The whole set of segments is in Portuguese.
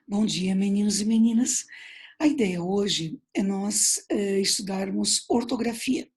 Bom dia, meninos e meninas. A ideia hoje é nós estudarmos ortografia.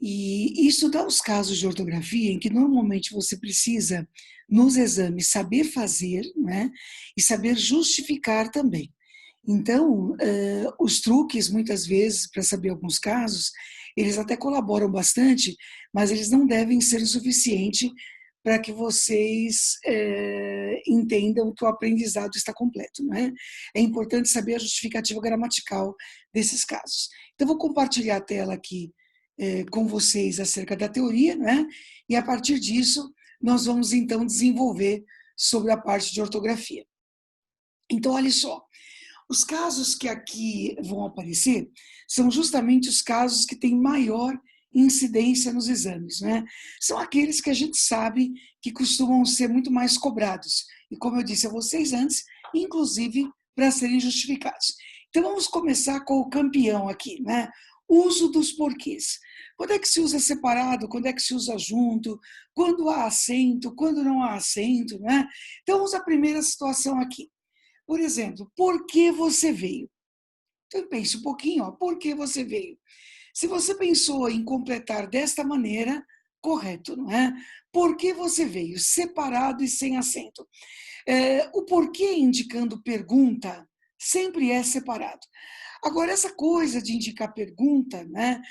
E estudar os casos de ortografia em que normalmente você precisa, nos exames, saber fazer, né, e saber justificar também. Então, os truques, muitas vezes, para saber alguns casos, eles até colaboram bastante, mas eles não devem ser o suficiente para que vocês entendam que o aprendizado está completo, não é? É importante saber a justificativa gramatical desses casos. Então, vou compartilhar a tela aqui com vocês acerca da teoria, né? E a partir disso, nós vamos então desenvolver sobre a parte de ortografia. Então, olha só, os casos que aqui vão aparecer são justamente os casos que têm maior incidência nos exames, né? São aqueles que a gente sabe que costumam ser muito mais cobrados. E como eu disse a vocês antes, inclusive para serem justificados. Então vamos começar com o campeão aqui, né? Uso dos porquês. Quando é que se usa separado? Quando é que se usa junto? Quando há acento? Quando não há acento, né? Então vamos à primeira situação aqui. Por exemplo, por que você veio? Então pense um pouquinho, ó, por que você veio? Se você pensou em completar desta maneira, correto, não é? Por que você veio? Separado e sem acento. O porquê indicando pergunta sempre é separado. Agora, essa coisa de indicar pergunta, né?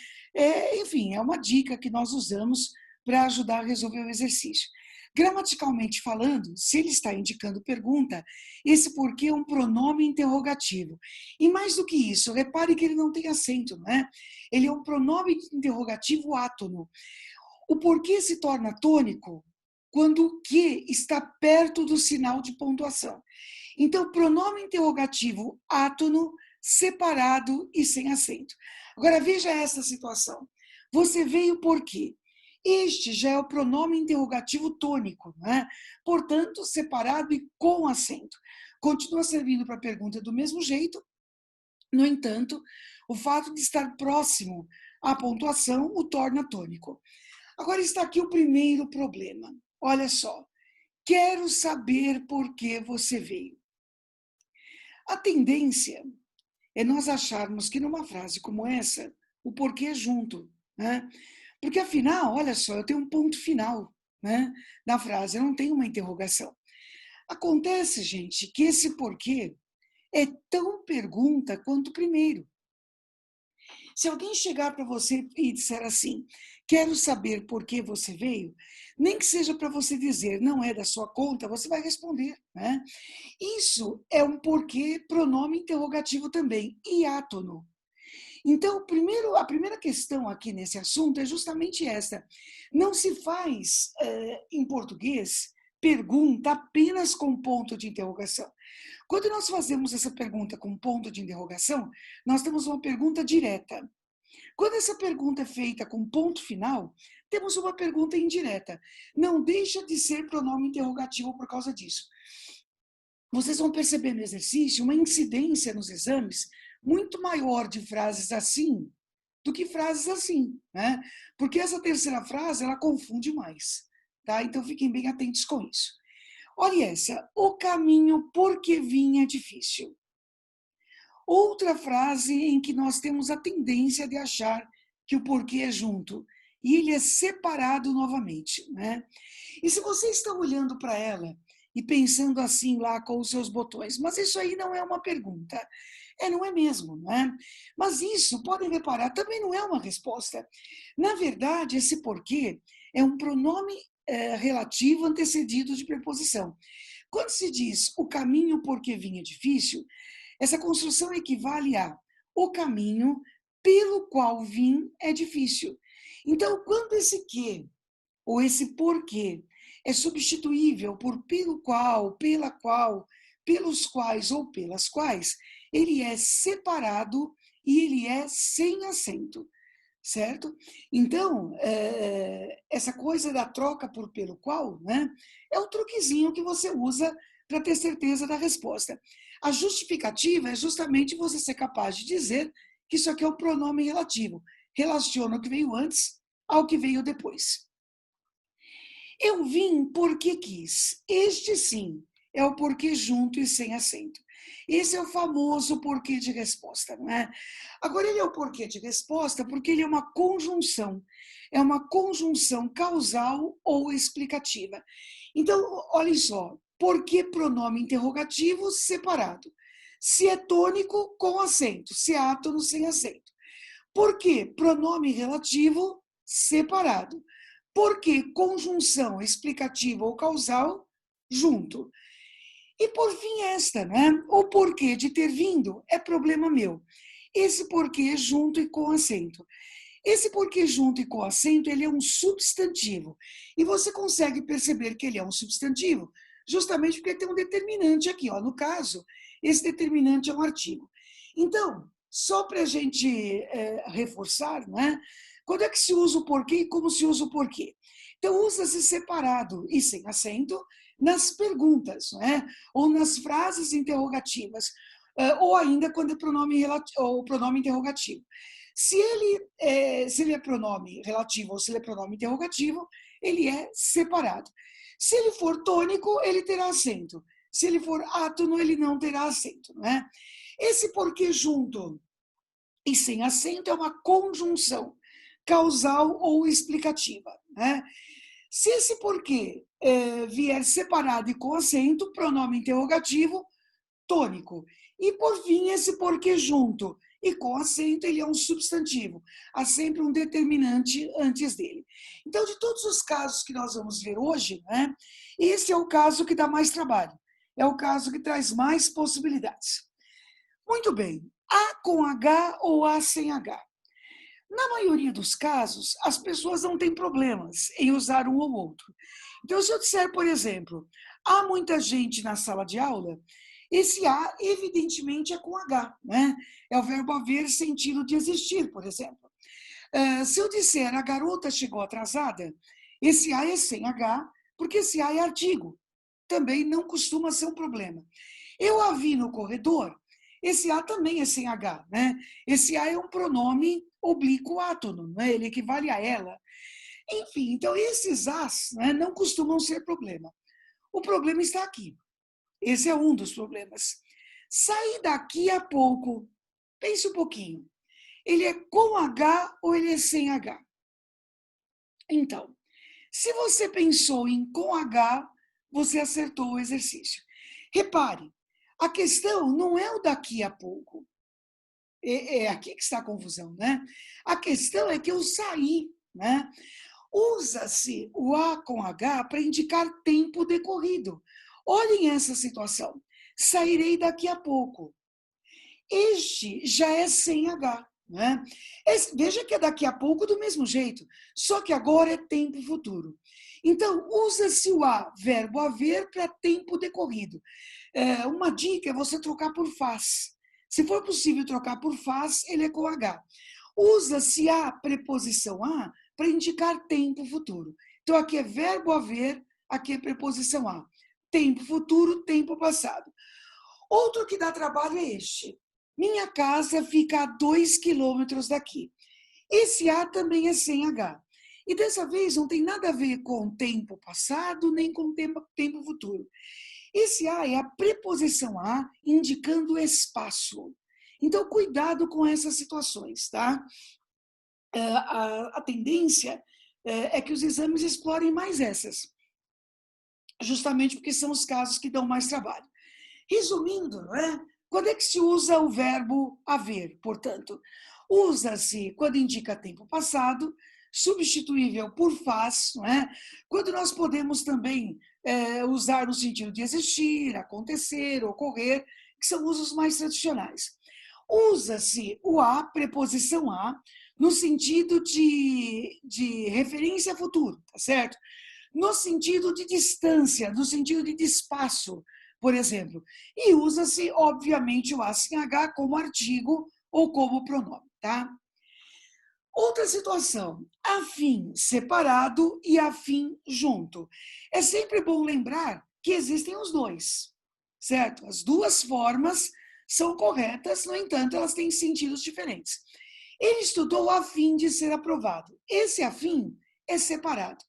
Enfim, é uma dica que nós usamos para ajudar a resolver o exercício. Gramaticalmente falando, se ele está indicando pergunta, esse porquê é um pronome interrogativo. E mais do que isso, repare que ele não tem acento, não é? Ele é um pronome interrogativo átono. O porquê se torna tônico quando o que está perto do sinal de pontuação. Então, pronome interrogativo átono, separado e sem acento. Agora, veja essa situação. Você veio por quê? Este já é o pronome interrogativo tônico, né? Portanto, separado e com acento. Continua servindo para a pergunta do mesmo jeito, no entanto, o fato de estar próximo à pontuação o torna tônico. Agora está aqui o primeiro problema. Olha só. Quero saber por que você veio. A tendência é nós acharmos que numa frase como essa, o porquê é junto, né? Porque afinal, olha só, eu tenho um ponto final, né, na frase, eu não tenho uma interrogação. Acontece, gente, que esse porquê é tão pergunta quanto o primeiro. Se alguém chegar para você e disser assim, quero saber por que você veio, nem que seja para você dizer, não é da sua conta, você vai responder, né? Isso é um porquê pronome interrogativo também, hiátono. Então, a primeira questão aqui nesse assunto é justamente essa. Não se faz, em português, pergunta apenas com ponto de interrogação. Quando nós fazemos essa pergunta com ponto de interrogação, nós temos uma pergunta direta. Quando essa pergunta é feita com ponto final, temos uma pergunta indireta. Não deixa de ser pronome interrogativo por causa disso. Vocês vão perceber no exercício uma incidência nos exames muito maior de frases assim do que frases assim, né? Porque essa terceira frase, ela confunde mais, tá? Então fiquem bem atentos com isso. Olha essa, o caminho por que vinha é difícil. Outra frase em que nós temos a tendência de achar que o porquê é junto, e ele é separado novamente, né? E se você está olhando para ela e pensando assim lá com os seus botões, mas isso aí não é uma pergunta. Não é mesmo, não é? Mas isso, podem reparar, também não é uma resposta. Na verdade, esse porquê é um pronome relativo antecedido de preposição. Quando se diz o caminho porque vinha difícil, essa construção equivale a o caminho pelo qual vim é difícil. Então, quando esse que ou esse porquê é substituível por pelo qual, pela qual, pelos quais ou pelas quais, ele é separado e ele é sem acento, certo? Então, essa coisa da troca por pelo qual, né, é o truquezinho que você usa para ter certeza da resposta. A justificativa é justamente você ser capaz de dizer que isso aqui é o pronome relativo, relaciona o que veio antes ao que veio depois. Eu vim porque quis. Este sim é o porquê junto e sem acento. Esse é o famoso porquê de resposta, não é? Agora, ele é o porquê de resposta porque ele é uma conjunção causal ou explicativa. Então, olhem só, porquê pronome interrogativo separado? Se é tônico, com acento, se é átono, sem acento. Por que pronome relativo separado? Por que conjunção explicativa ou causal junto? E por fim esta, né? O porquê de ter vindo é problema meu. Esse porquê junto e com acento. Esse porquê junto e com acento, ele é um substantivo. E você consegue perceber que ele é um substantivo justamente porque tem um determinante aqui, ó. No caso, esse determinante é um artigo. Então, só para a gente reforçar, né? Quando é que se usa o porquê e como se usa o porquê? Então, usa-se separado e sem acento nas perguntas, né? Ou nas frases interrogativas, ou ainda quando é pronome interrogativo. Se ele é pronome relativo ou se ele é pronome interrogativo, ele é separado. Se ele for tônico, ele terá acento. Se ele for átono, ele não terá acento, né? Esse porquê junto e sem acento é uma conjunção causal ou explicativa, né? Se esse porquê vier separado e com acento, pronome interrogativo, tônico. E, por fim, esse porquê junto e com acento, ele é um substantivo. Há sempre um determinante antes dele. Então, de todos os casos que nós vamos ver hoje, né, esse é o caso que dá mais trabalho. É o caso que traz mais possibilidades. Muito bem. A com H ou A sem H? Na maioria dos casos, as pessoas não têm problemas em usar um ou outro. Então, se eu disser, por exemplo, há muita gente na sala de aula, esse A, evidentemente, é com H, né? É o verbo haver sentido de existir, por exemplo. Se eu disser a garota chegou atrasada, esse A é sem H, porque esse A é artigo. Também não costuma ser um problema. Eu a vi no corredor, esse A também é sem H, né? Esse A é um pronome oblíquo átono, né? Ele equivale a ela. Enfim, então esses As, né, não costumam ser problema. O problema está aqui. Esse é um dos problemas. Sair daqui a pouco. Pense um pouquinho. Ele é com H ou ele é sem H? Então, se você pensou em com H, você acertou o exercício. Repare, a questão não é o daqui a pouco. É aqui que está a confusão, né? A questão é que eu saí, né? Usa-se o A com H para indicar tempo decorrido. Olhem essa situação. Sairei daqui a pouco. Este já é sem H, né? Veja que é daqui a pouco do mesmo jeito, só que agora é tempo futuro. Então, usa-se o A, verbo haver, para tempo decorrido. Uma dica é você trocar por faz. Se for possível trocar por faz, ele é com H. Usa-se a preposição a para indicar tempo futuro. Então, aqui é verbo haver, aqui é preposição a. Tempo futuro, tempo passado. Outro que dá trabalho é este. Minha casa fica a 2 quilômetros daqui. Esse A também é sem H. E dessa vez não tem nada a ver com tempo passado, nem com tempo futuro. Esse A é a preposição a indicando espaço. Então, cuidado com essas situações, tá? A tendência é que os exames explorem mais essas, justamente porque são os casos que dão mais trabalho. Resumindo, não é? Quando é que se usa o verbo haver, portanto? Usa-se quando indica tempo passado, substituível por faz, não é? Quando nós podemos também usar no sentido de existir, acontecer, ocorrer, que são usos mais tradicionais. Usa-se o a, preposição a, no sentido de referência a futuro, tá certo? No sentido de distância, no sentido de espaço, por exemplo. E usa-se, obviamente, o A sem H como artigo ou como pronome, tá? Outra situação, afim separado e afim junto. É sempre bom lembrar que existem os dois, certo? As duas formas são corretas, no entanto, elas têm sentidos diferentes. Ele estudou a fim de ser aprovado. Esse afim é separado.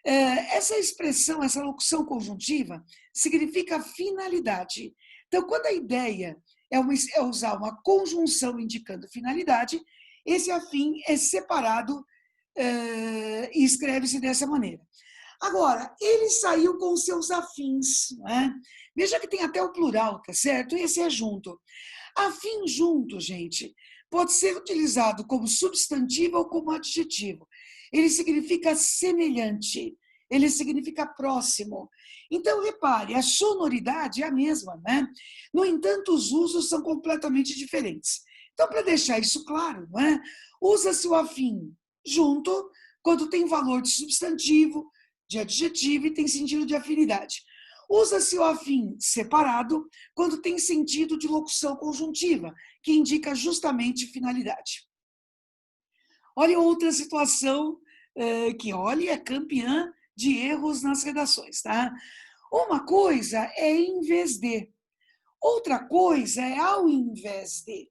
Essa expressão, essa locução conjuntiva, significa finalidade. Então, quando a ideia é usar uma conjunção indicando finalidade, esse afim é separado e escreve-se dessa maneira. Agora, ele saiu com seus afins, né? Veja que tem até o plural, tá certo? Esse é junto. Afim junto, gente, pode ser utilizado como substantivo ou como adjetivo. Ele significa semelhante, ele significa próximo. Então, repare, a sonoridade é a mesma, né? No entanto, os usos são completamente diferentes. Então, para deixar isso claro, né? Usa-se o afim junto quando tem valor de substantivo, de adjetivo e tem sentido de afinidade. Usa-se o afim separado quando tem sentido de locução conjuntiva, que indica justamente finalidade. Olha outra situação que, olha, é campeã de erros nas redações, tá? Uma coisa é em vez de, outra coisa é ao invés de.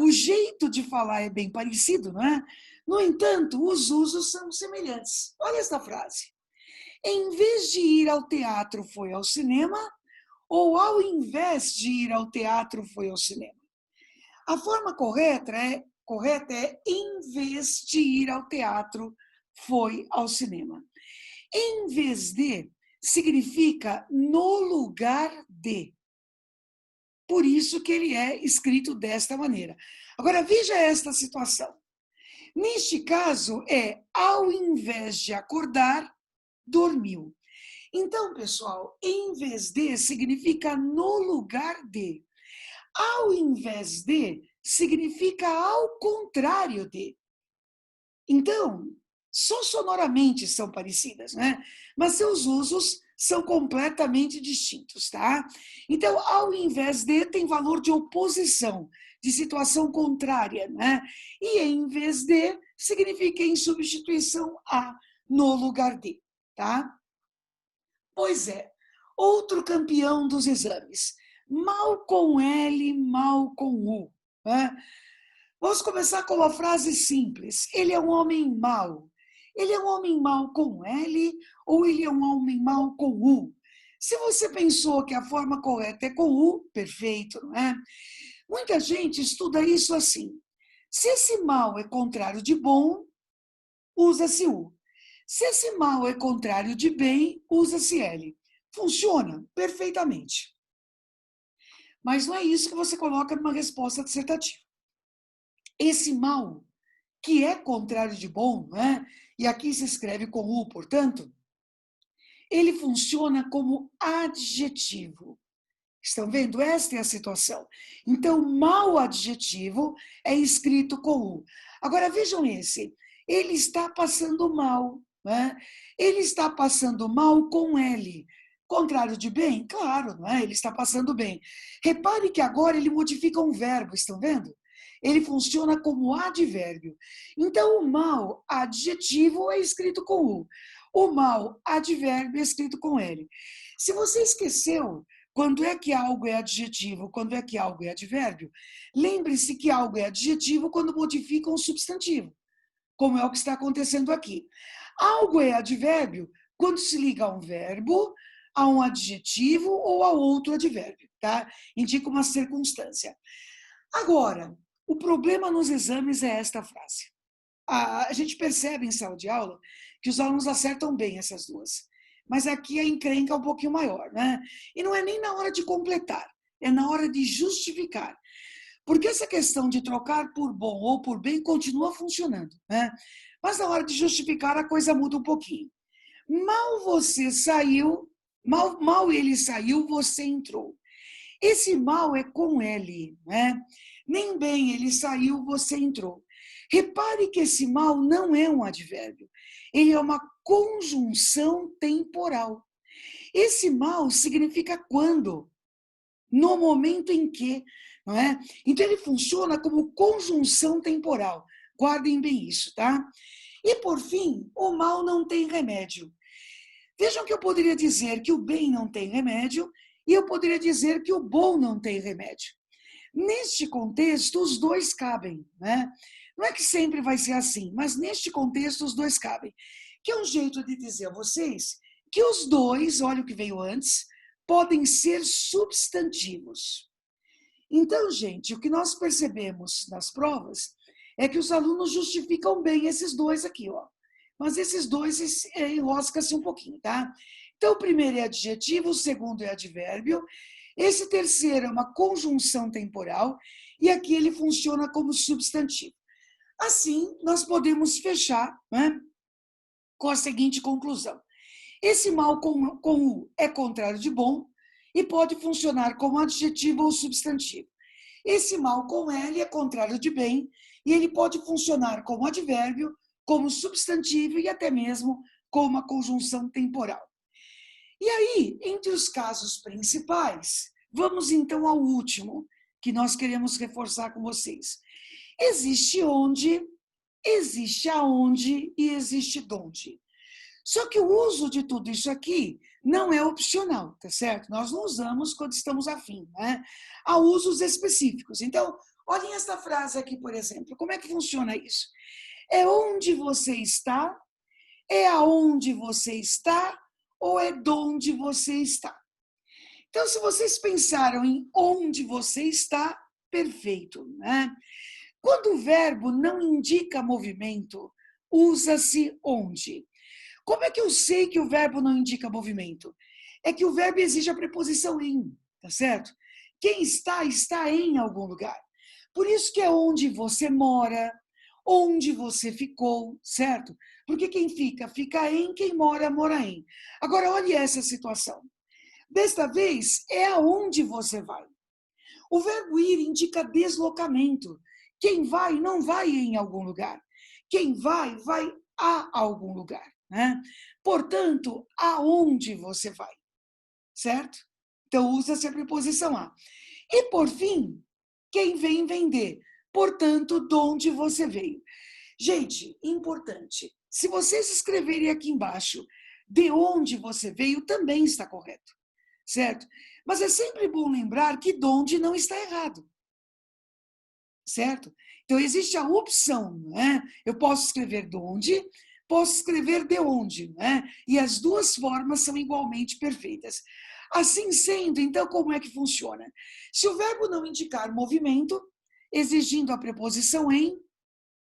O jeito de falar é bem parecido, não é? No entanto, os usos são semelhantes. Olha esta frase. Em vez de ir ao teatro, foi ao cinema, ou ao invés de ir ao teatro, foi ao cinema. A forma correta é em vez de ir ao teatro, foi ao cinema. Em vez de significa no lugar de. Por isso que ele é escrito desta maneira. Agora, veja esta situação. Neste caso, é ao invés de acordar, dormiu. Então, pessoal, em vez de significa no lugar de. Ao invés de significa ao contrário de. Então, só sonoramente são parecidas, né? Mas seus usos são completamente distintos, tá? Então, ao invés de tem valor de oposição, de situação contrária, né? E em vez de significa em substituição a, no lugar de, tá? Pois é, outro campeão dos exames. Mal com L, mal com U. Né? Vamos começar com uma frase simples. Ele é um homem mau. Ele é um homem mau com L ou ele é um homem mau com U? Se você pensou que a forma correta é com U, perfeito, não é? Muita gente estuda isso assim. Se esse mal é contrário de bom, usa-se U. Se esse mal é contrário de bem, usa-se L. Funciona perfeitamente. Mas não é isso que você coloca numa resposta dissertativa. Esse mal, que é contrário de bom, não é? E aqui se escreve com U, portanto, ele funciona como adjetivo. Estão vendo? Esta é a situação. Então, mal adjetivo é escrito com U. Agora, vejam esse. Ele está passando mal. Né? Ele está passando mal com L. Contrário de bem? Claro, não é? Ele está passando bem. Repare que agora ele modifica um verbo, estão vendo? Ele funciona como advérbio. Então, o mal adjetivo é escrito com U. O mal advérbio é escrito com L. Se você esqueceu quando é que algo é adjetivo, quando é que algo é advérbio, lembre-se que algo é adjetivo quando modifica um substantivo, como é o que está acontecendo aqui. Algo é advérbio quando se liga a um verbo, a um adjetivo ou a outro advérbio, tá? Indica uma circunstância. Agora, o problema nos exames é esta frase. A gente percebe em sala de aula que os alunos acertam bem essas duas. Mas aqui a encrenca é um pouquinho maior, né? E não é nem na hora de completar, é na hora de justificar. Porque essa questão de trocar por bom ou por bem continua funcionando, né? Mas na hora de justificar a coisa muda um pouquinho. Mal você saiu, mal ele saiu, você entrou. Esse mal é com L, né? Nem bem ele saiu, você entrou. Repare que esse mal não é um advérbio, ele é uma conjunção temporal. Esse mal significa quando, no momento em que, não é? Então ele funciona como conjunção temporal. Guardem bem isso, tá? E por fim, o mal não tem remédio. Vejam que eu poderia dizer que o bem não tem remédio e eu poderia dizer que o bom não tem remédio. Neste contexto, os dois cabem, né? Não é que sempre vai ser assim, mas neste contexto os dois cabem. que é um jeito de dizer a vocês que os dois, olha o que veio antes, podem ser substantivos. Então, gente, o que nós percebemos nas provas é que os alunos justificam bem esses dois aqui, ó. Mas esses dois enrosca-se um pouquinho, tá? Então, o primeiro é adjetivo, o segundo é advérbio, esse terceiro é uma conjunção temporal e aqui ele funciona como substantivo. Assim, nós podemos fechar, né, com a seguinte conclusão. Esse mal com U é contrário de bom e pode funcionar como adjetivo ou substantivo. Esse mal com L é contrário de bem e ele pode funcionar como advérbio, como substantivo e até mesmo como uma conjunção temporal. E aí, entre os casos principais, vamos então ao último, que nós queremos reforçar com vocês. Existe onde, existe aonde e existe donde. Só que o uso de tudo isso aqui não é opcional, tá certo? Nós não usamos quando estamos afim, né? Há usos específicos. Então, olhem esta frase aqui, por exemplo. Como é que funciona isso? É onde você está, é aonde você está ou é donde você está. Então, se vocês pensaram em onde você está, perfeito, né? Quando o verbo não indica movimento, usa-se onde. Como é que eu sei que o verbo não indica movimento? É que o verbo exige a preposição em, tá certo? Quem está, está em algum lugar. Por isso que é onde você mora, onde você ficou, certo? Porque quem fica em, quem mora, mora em. Agora, olhe essa situação. Desta vez, é aonde você vai. O verbo ir indica deslocamento. Quem vai, não vai em algum lugar. Quem vai, vai a algum lugar. Né? Portanto, aonde você vai, certo? Então, usa-se a preposição a. E, por fim, quem vem vender. Portanto, de onde você veio. Gente, importante, se vocês escreverem aqui embaixo de onde você veio, também está correto, certo? Mas é sempre bom lembrar que de onde não está errado, certo? Então, existe a opção, né? Eu posso escrever de onde, posso escrever de onde, né? E as duas formas são igualmente perfeitas. Assim sendo, então, como é que funciona? Se o verbo não indicar movimento, exigindo a preposição em,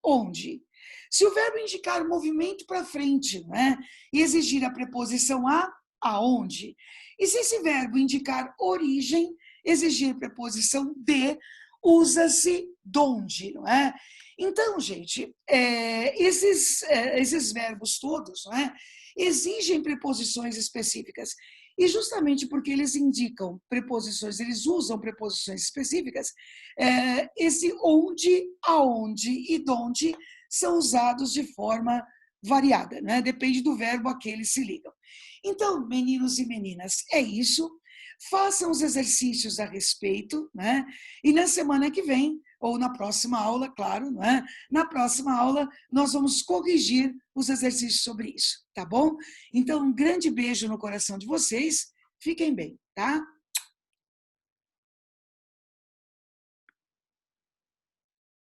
onde? Se o verbo indicar movimento para frente, né? E exigir a preposição a, aonde? E se esse verbo indicar origem, exigir preposição de, usa-se donde, não é? Então, gente, esses verbos todos, não é, exigem preposições específicas. E justamente porque eles indicam preposições, eles usam preposições específicas, esse onde, aonde e donde são usados de forma variada, né? Depende do verbo a que eles se ligam. Então, meninos e meninas, é isso. Façam os exercícios a respeito, né? E na semana que vem, ou na próxima aula, claro, né? Na próxima aula, nós vamos corrigir os exercícios sobre isso, tá bom? Então, um grande beijo no coração de vocês. Fiquem bem, tá?